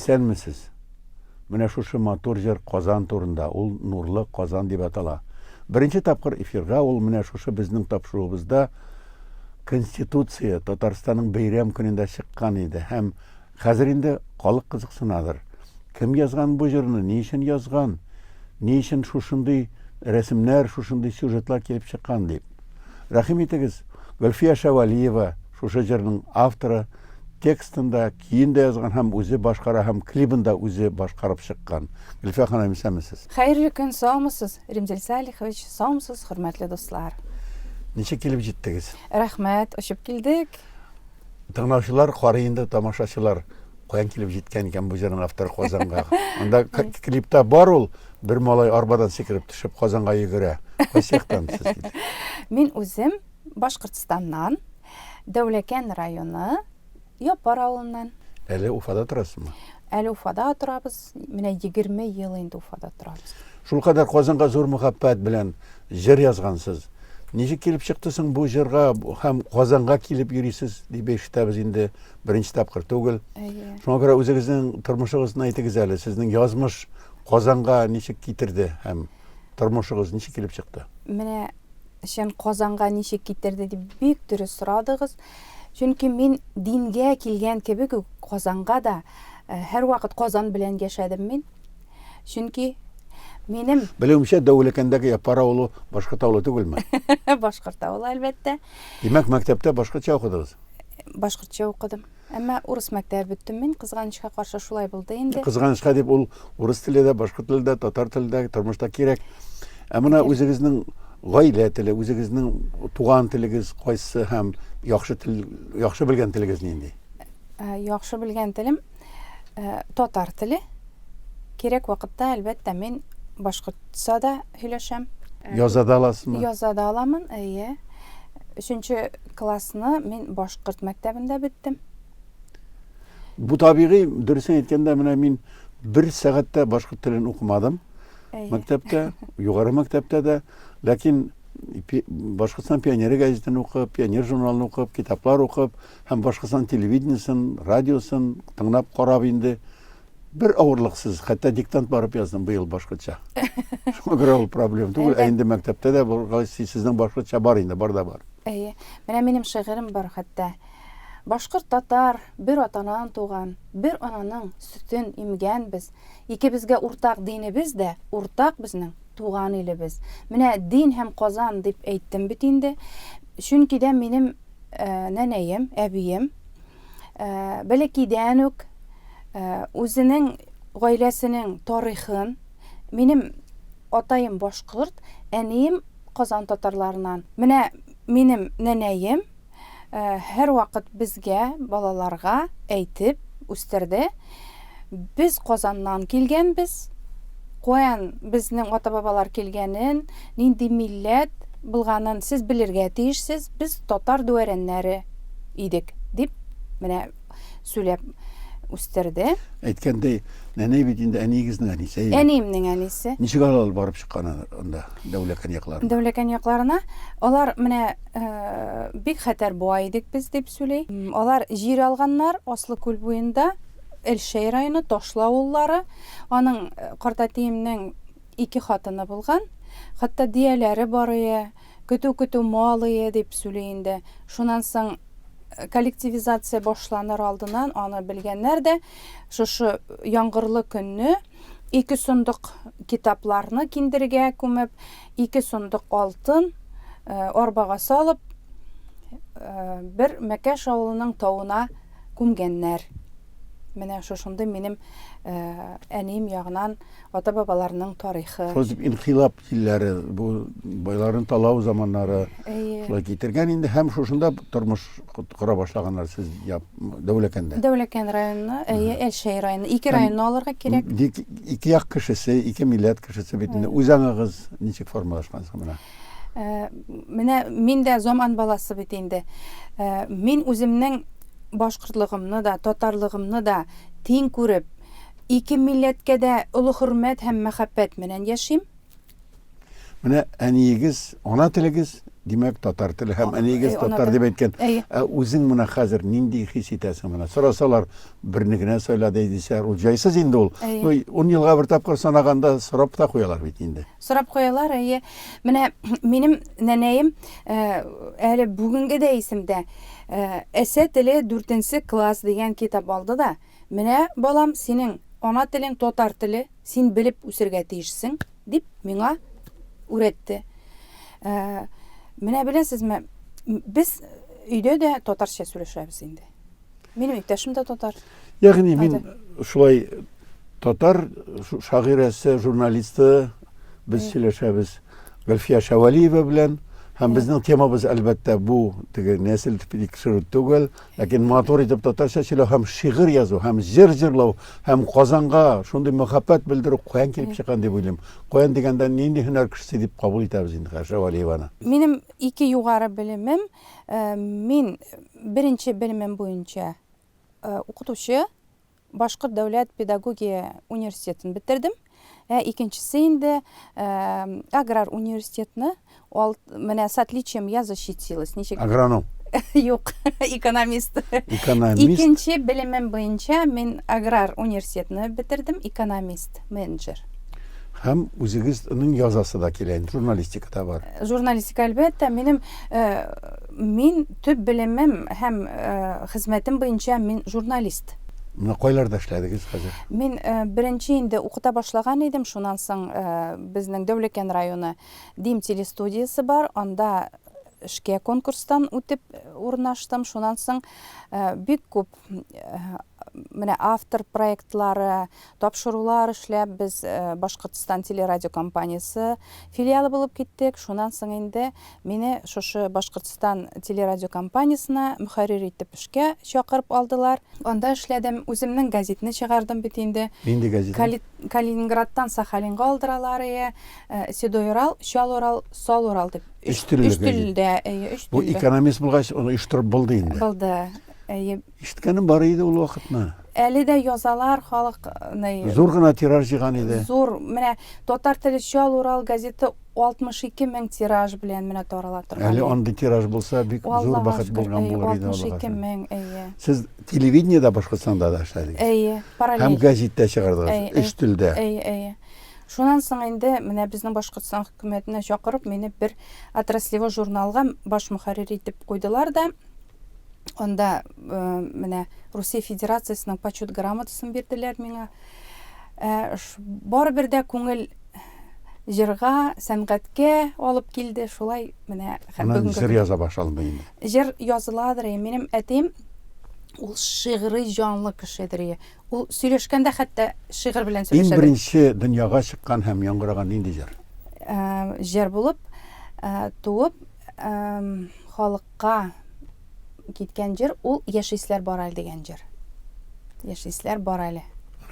Исәнмесез? Менә шушы матур җыр Казан турында, ул нурлы Казан дип атала. Беренче тапкыр эфирга ул менә шушы безнең тапшыруыбызда Конституция Татарстанның бәйрәм көнендә чыккан иде. Һәм хәзер инде халык кызыксынадыр. Кем язган бу җырны, ни өчен язган, ни өчен шушындый рәсемнәр, шушындый сюжетлар килеп чыккан дип. Рәхим итегез, Гөлфия Шавалиева, шушы җырның авторы, текстында кейін дә язган һәм үзе башкара, һәм клибында үзе башкарып чыккан. Гөлфия ханым, исәнмесез? Хәерле көн, саумысыз, Римзил Салихович, саумысыз, хөрмәтле дуслар. Ничек килеп җиттегез? Рәхмәт, очып килдек. Тыңлаучылар, карыенды тамашачылар, каян килеп җиткән икән бу җырның авторы Казанга? Анда клипта бар ул, бер малай арбадан сикереп төшеп Казанга йөгерә. Кайсы яктан сез килдегез? Мин үзем Башкортстаннан, Дәүләкән районы, Япар авылыннан. Әле Уфада торасызмы? Әле Уфада торабыз. Менә 20 ел инде Уфада торабыз. Шулкадәр Казанга зур мөхәббәт белән җыр язгансыз. Ничек килеп чыктысың бу җырга һәм Казанга килеп йөрисез дип ишетәбез инде, беренче тапкыр түгел. Шуңа күрә үзегезнең тормышыгызны әйтегез әле. Сезнең язмыш Казанга ничек китерде һәм тормышыгыз ничек килеп чыкты? Менә сен Казанга ничек китерде дип бик дөрес сорадыгыз. Чөнки мин дингә килгән кебек үк Казанга да һәр вакыт Казан белән яшәдем мин. Чөнки минем Белүемчә, Дәүләкәндәге Япар авылы Башкорт авылы түгелме? Башкорт авылы, әлбәттә. Димәк, мәктәптә башкортча укыдыгыз. Башкортча укыдым. Әмма урыс мәктәбе беттем мин, кызганычка каршы шулай булды инде. Кызганычка дип ул урыс телендә, башкорт телендә, татар телендә тормышта кирәк. Ә менә үзегезнең гаилә теле, үзегезнең туган телегез кайсы һәм яхшы белгән телегез нинди? Яхшы белгән телем татар теле. Кирәк вакытта әлбәттә мин башкортча да һөйләшәм. Яза да аласызмы? Яза да аламын, әйе. 3нче классны мин башкорт мәктәбендә биттем. Бу табигый, дөресен әйткәндә, менә мин 1 сәгатьтә башкорт телен укымадым. Мәктәптә, югары мәктәптә дә, ләкин Башкортстан пионеры гәзитен укып, пионер журналын укып, китаплар укып, һәм Башкортстан телевидениесын, радиосын тыңлап карап инде бер авырлыксыз, хәтта диктант барып яздым быел башкортча. Шуңа күрә ул проблема түгел, инде мәктәптә дә сезнең башкортча бар инде, бар да бар. Әйе. Менә минем шигырем бар хәтта. Башкорт татар, бер атадан туган, бер ананың сөтен имгән без. Икебезгә уртак динебез дә, уртак безнең туган илебез. Менә дин һәм Казан дип әйттем бит инде. Чөнки дә минем нәнәем, әбием бәләкидән үк үзенең гаиләсенең тарихын, минем атаем башкорт, әнием Казан татарларынан. Менә минем нәнәем һәр вакыт безгә, балаларга әйтеп үстерде. Без Казаннан килгәнбез. Каян безнең ата-бабалар килгәнен, нинди милләт булганын сез белергә тиешсез. Без татар дуәрәннәре идек дип менә сөйләп үстерде. Әйткәндәй, нәнәй бит инде әнигезнең әнисе. Әниемнең әнисе. Ничек алып барып чыккан анда Дәүләкән якларына? Дәүләкән якларына. Алар менә бик хәтәр буа идек без дип сөйли. Алар җир алганнар Аслы күл буенда, Әлшәй районы, Ташлы авыллары. Аның картәтиемнең 2 хатыны булган. Хәтта дияләре бар иде, көтү малы дип сөйли инде. Шуннан соң коллективизация башланыр алдыннан аны белгәннәр дә шушы яңгырлы көнне 2 сундык китапларны киндергә күмеп, 2 сундык алтын арбага салып, бер Мәкәш авылының тавына күмгәннәр. Менә шушында минем әнием ягынан ата-бабаларның тарихы. Шул инхилап җилләре, бу байларын талау заманнары шулай китергән инде һәм шушында тормыш кора башлаганнар сез Дәүләкәндә. Дәүләкән районы, Әлшәй районы, 2 районны алырга кирәк. 2 як кешесе, 2 милләт кешесе бит инде. Үзеңегез ничек формалашкансыз менә? Менә мин дә заман баласы бит инде. Мин үземнең башкортлыгымны да, татарлыгымны да тиң күреп, 2 милләткә дә олы хөрмәт һәм мәхәббәт менән яшим. Менә әниегез, ана телегез димәк, татар теле һәм әнигез Аны татар да. дип әйткән. Әйе. Үзең моны хәзер нинди хис итәсең моны? Сорасалар, берне генә сөйләде дисәр, ул җайсыз инде ул. Әйе. 10 елга бер тапкыр санаганда сорап та куялар бит инде. Сорап куялар, әйе. Менә минем нәнәем әле бүгенге дә исемдә әсә теле 4 класс дигән китап алды да, менә балам, синең ана телең татар теле, син белеп үсәргә тиешсең, дип миңа үрәтте. Менә беләсезме, без өйдә дә татарча сөйләшәбез инде. Минем иптәшем дә татар. Ягъни мин шулай татар шагыйрәсе, журналисты без сөйләшәбез Гөлфия Шавалиева белән. Һәм безнең темабыз әлбәттә бу теге нәсел тикшерү түгел, ләкин матур итеп татарча сөйләү һәм шигырь язу, һәм җыр җырлау, һәм Казанга шундый мәхәббәт белдерү каян килеп чыккан дип уйлыйм. Каян дигәндә нинди һөнәр кешесе дип кабул итәбез инде Шавалиеваны. Минем 2 югары белемем, мин беренче белемем буенча укытучы, Башкорт дәүләт педагогия университетын бетердем. Икенчесе инде аграр университетны, менә с отличием я защитилась. Агроном. Юк, экономист. Экономист. Икенче белемем буенча мин аграр университетны бетердем, экономист, менеджер. Һәм үзегезнең язасы да килә, журналистикада бар. Журналистика әлбәттә, мин төп белемем һәм хезмәтем буенча мин журналист. Менә кайларда эшләдегез хәзер? Мин беренче инде укыта башлаган идем, шуннан соң безнең Дәүләкән районы Дим телестудиясе бар, анда эшкә конкурстан үтеп урнаштым. Шуннан соң бик күп менә автор проектлары, тапшырулар эшләп, без Башкортстан телерадио компаниясе филиалы булып киттек. Шуннан соң инде мине шушы Башкортстан телерадио компаниясына мөхәррир итеп эшкә чакырып алдылар. Анда эшләдем, үземнең газетны чыгардым бит инде. Нинди газета? Калининградтан Сахалинга алдыралар, Седой Урал, Чал Урал, Сол Урал дип. Өч телдә. Бу экономист булгач, аны оештырып булды инде. Булды. Ишеткәнем бар иде ул вакытны. Әле дә язалар, халыкны Зур гына тираж җыйган иде. Зур, менә татар теле Чал Урал газеты 62 мең тираж белән менә тарала торган. Әле андый тираж булса, бик зур бәхет булган булыр иде. 62 мең, әйе. Сез телевидениедә Башкортстанда да эшләдегез. Әйе, параллель. Һәм газеттә чыгардыгыз, өч телдә. Әйе. Шуннан соң инде менә безнең Башкортстан хөкүмәтенә чакырып, мине бер отраслевой журналга баш мөхәррир итеп куйдылар да. Анда менә Русия Федерациясының почет грамотасын бирделәр миңа. Барыбер дә күңел җырга, сәнгатькә алып килде. Шулай менә һәм бүгенге җыр яза башладым инде. Җыр языладыр. Минем әтим ул шигъри җанлы кешедер. Ул сөйләшкәндә хәтта шигырь белән сөйләшә. Иң беренче дөньяга чыккан һәм яңгыраган нинди җыр? Җыр булып, туып, халыкка киткән җыр, ул Яшисләр бар әле дигән җыр. Яшисләр бар әле.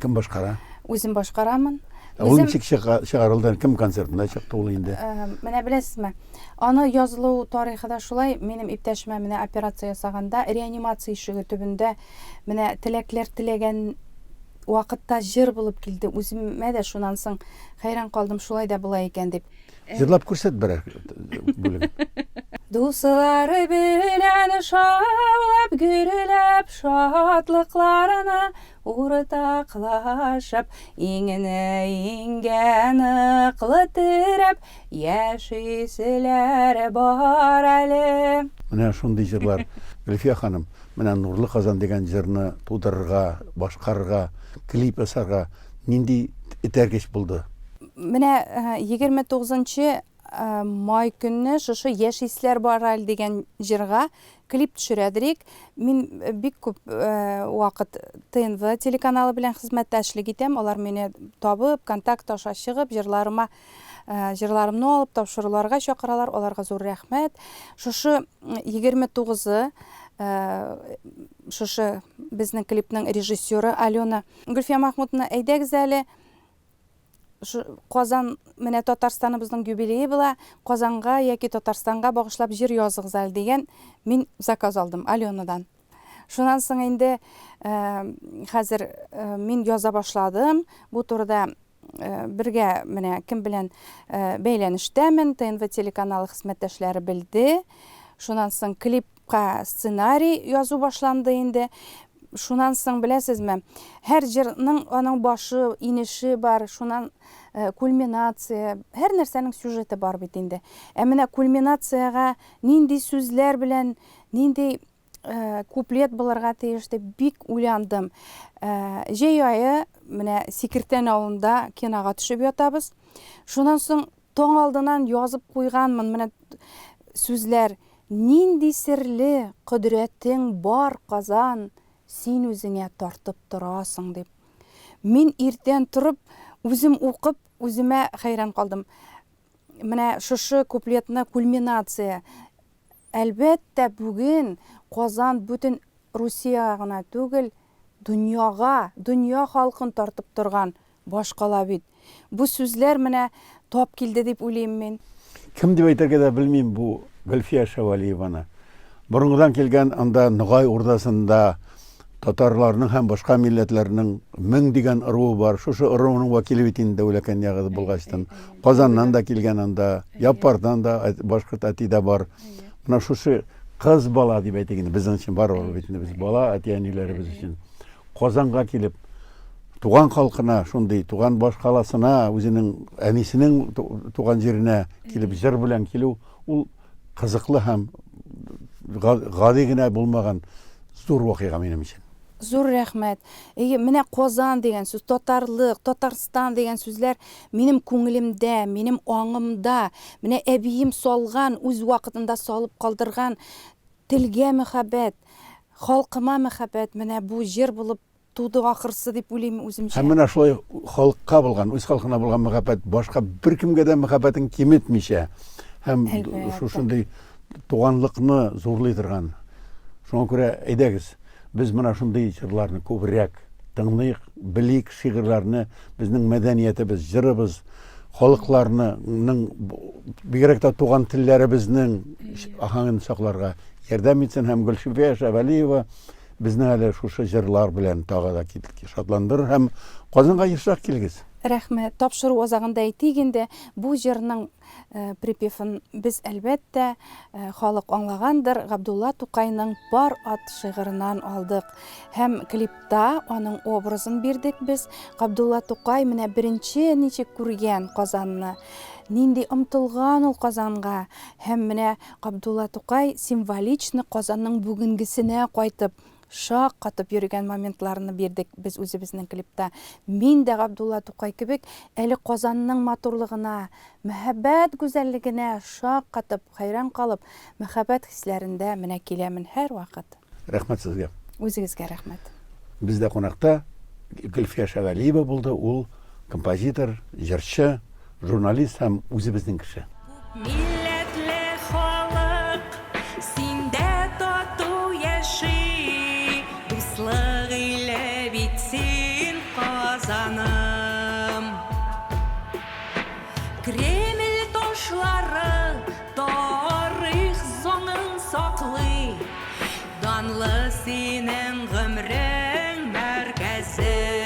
Кем башкара? Үзем башкарамын. Ул ничек чыгарылды? Кем концертында чыкты ул инде? Менә беләсезме? Аны язылу тарихы да шулай. Минем иптәшемә менә операция ясаганда, реанимация ишеге төбендә менә теләкләр теләгән вакытта җыр булып килде. Үземә дә шуннан соң хәйран калдым, шулай да була икән дип. Җырлап күрсәт берәр бүлек. Дуслары белән шаулап, гөреләп, шатлыкларына уртаклашып, иңенә иңгән ныклы терәп, яшисләр бар әле. Менә шундый җырлар. Гөлфия ханым, менә Нурлы Казан дигән җырны тудырырга, башкарырга, клип ясарга нинди этәргеч булды? Менә 29 май көнне шушы Яшисләр бар әле дигән җырга клип төшерәдек. Мин бик күп вакыт ТНВ телеканалы белән хезмәттәшлек итәм. Алар мине табып, контакт аша чыгып, җырларымны алып тапшыруларга чакыралар. Аларга зур рәхмәт. Шушы 29 шушы безнең клипның режиссеры Алена Гөлфия Махмутовна, әйдәгез әле Казан менә Татарстаныбызның юбилее була, Казанга яки Татарстанга багышлап җыр языгыз әле дигән мин заказ алдым Аленадан. Шуннан соң инде хәзер мин яза башладым. Бу турыда бергә менә кем белән бәйләнештәмен, ТНВ телеканалы хезмәттәшләре белде. Шуннан соң клипка сценарий язу башланды инде. Шуннан соң беләсезме, һәр җырның аның башы, инеше бар, шуннан кульминация, һәр нәрсәнең сюжеты бар бит инде. Менә кульминацияга нинди сүзләр белән, нинди куплет булырга тиеш дип бик уйландым. Җәй ае менә Сикертән авылында кинога төшеп ятабыз. Шуннан соң таң алдыннан язып куйганмын менә сүзләр. Нинди серле кодрәтең бар, Казан, син үзеңә тартып торасың дип. Мин иртән торып, үзем укып, үземә хәйран калдым. Менә шушы куплетны кульминация. Әлбәттә, бүген Казан бүтән Русия гына түгел, дөньяга, дөнья халкын тартып торган башкала бит. Бу сүзләр менә тап килде дип уйлыйм мин. Кем дип әйтергә дә белмим бу Гөлфия Шәвәлиеваны. Борынгыдан килгән анда Ныгай урдасында татарларның һәм башка милләтләрнең 1000 дигән ыруы бар. Шушы ыруның вәкиле бит инде Дәүләкән ягы булгачтан. Казаннан да килгән анда, Япардан да башкорт әтидә бар. Менә шушы кыз бала дип әйтик инде, безнең өчен бар бит инде, без бала, әти-әниләребез өчен. Казанга килеп, туган халкына, шундый туган башкаласына, үзенең әнисенең туган җиренә килеп җыр белән килү, ул кызыклы һәм гади генә булмаган зур вакыйга минем өчен. Зур рәхмәт. Менә Казан дигән сүз, татарлык, Татарстан дигән сүзләр минем күңелемдә, минем аңымда, менә әбием салган, үз вакытында салып калдырган телгә мәхәббәт, халкыма мәхәббәт, менә бу җир булып туды ахырсы дип уйлыйм үземчә. Һәм менә шулай халыкка булган, үз халкына булган мәхәббәт башка беркемгә дә мәхәббәтен киметмичә, һәм шушындый туганлыкны зурлый торган. Шуңа күрә әйдәгез, без менә шундый җырларны күбрәк тыңлыйк, белик, шигырьләрне, безнең мәдәниятебез, җырыбыз, халыкларның бигрәк тә туган телләребезнең аһәңен сакларга ярдәм итсен һәм Гөлфия Шәвәлиева безне әле шушы җырлар белән тагы да шатландырыр һәм Казанга ешрак килгез. Рәхмәт. Тапшыру азагында әйтик инде, бу җырның припевын без әлбәттә халык аңлагандыр. Габдулла Тукайның Бар ат шигырынан алдык. Һәм клипта аның образын бирдек без. Габдулла Тукай менә беренче ничек күргән Казанны, нинди омтылган ул Казанга. Һәм менә Габдулла Тукай символичны Казанның бүгенгесенә кайтып шак катып йөргән моментларны бирдек без үзебезнең клипта. Мин дә Габдулла Тукай кебек әле Казанның матурлыгына, мәхәббәт гүзәллегенә шак катып, хәйран калып, мәхәббәт хисләрендә менә киләмен һәр вакыт. Рәхмәт сезгә. Үзегезгә рәхмәт. Бездә кунакта Гөлфия Шәвәлиева булды. Ул композитор, җырчы, журналист һәм үзебезнең кеше. Милләтле халык, синдә тату яши, дуслык илә бит син Казаным. Кремль ташлары тарих заңын саклый, данлы синең гомрең мәркәзе.